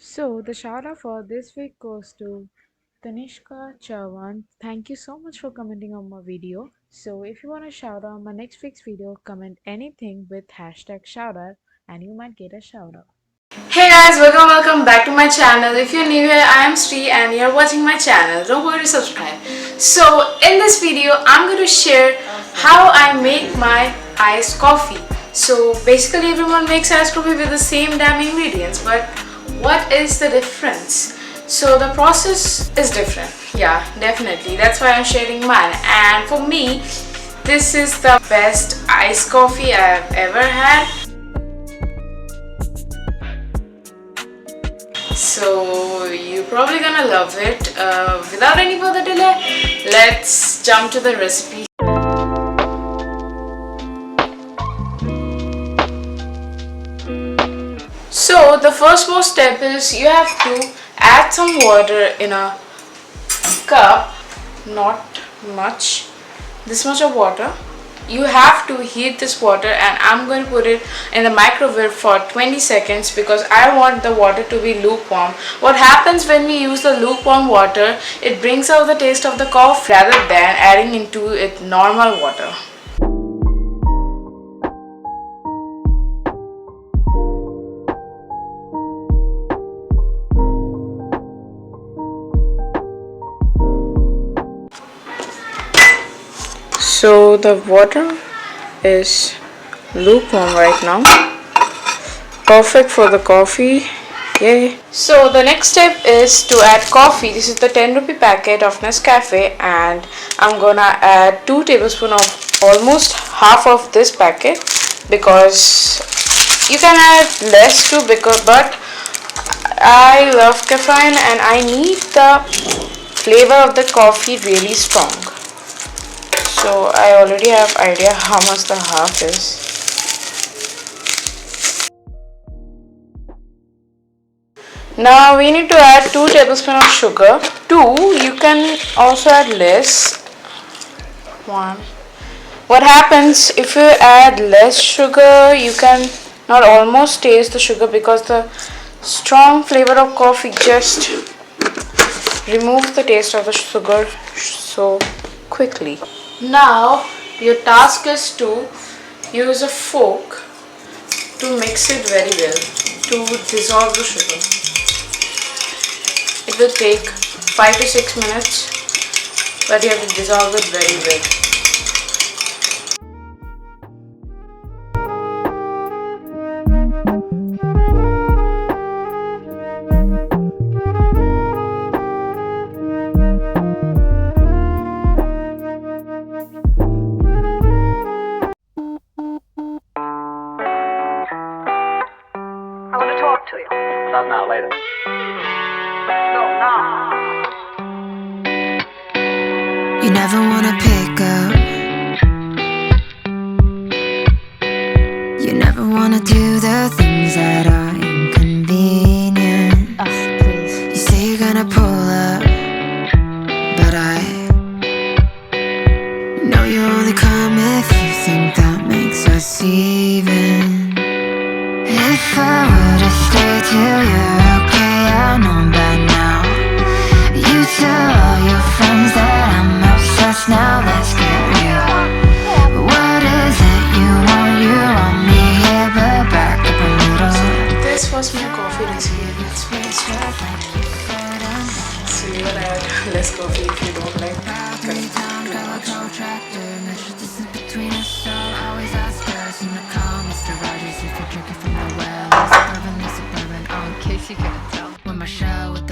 So the shout out for this week goes to Tanishka Chavan. Thank you so much for commenting on my video. So if you want to shout out my next week's video, comment anything with hashtag shout out and you might get a shout out. Hey guys, welcome back to my channel. If you're new here, I am Sri and you're watching my channel. Don't forget to subscribe. So in this video, I'm going to share how I make my iced coffee. So basically everyone makes iced coffee with the same damn ingredients, but what is the difference? So the process is different. Yeah, definitely. That's why I'm sharing mine. And for me, this is the best iced coffee I've ever had. So you're probably gonna love it. Without any further delay, let's jump to the recipe. So the first most step is you have to add some water in a cup, not much, this much of water. You have to heat this water and I'm going to put it in the microwave for 20 seconds because I want the water to be lukewarm. What happens when we use the lukewarm water, it brings out the taste of the coffee rather than adding into it normal water. So the water is lukewarm right now. Perfect for the coffee. Yay. So the next step is to add coffee. This is the 10 rupee packet of Nescafe and I'm gonna add 2 tablespoons of almost half of this packet because you can add less too but I love caffeine and I need the flavor of the coffee really strong. So I already have idea how much the half is. Now we need to add 2 tablespoons of sugar. 2, you can also add less. 1. What happens if you add less sugar, you can not almost taste the sugar because the strong flavor of coffee just removes the taste of the sugar so quickly. Now your task is to use a fork to mix it very well, to dissolve the sugar. It will take 5 to 6 minutes, but you have to dissolve it very well. I want to talk to you. Not now, later. No, now. You never wanna pick up. You never wanna do the things that are inconvenient. You say you're gonna pull up, but I know you only come if you think that makes us even. If I were to stay till you're okay, I know by now. You tell all your friends that I'm obsessed, now let's get real. But what is it you want? You want me here, but back up a little. This was my coffee recipe. Let's make it start. So you can add less coffee if you don't like Between us, so always ask us in the car, Mr. Rogers, if you're drinking from the well. Suburban, oh, in case you couldn't tell. When my show with the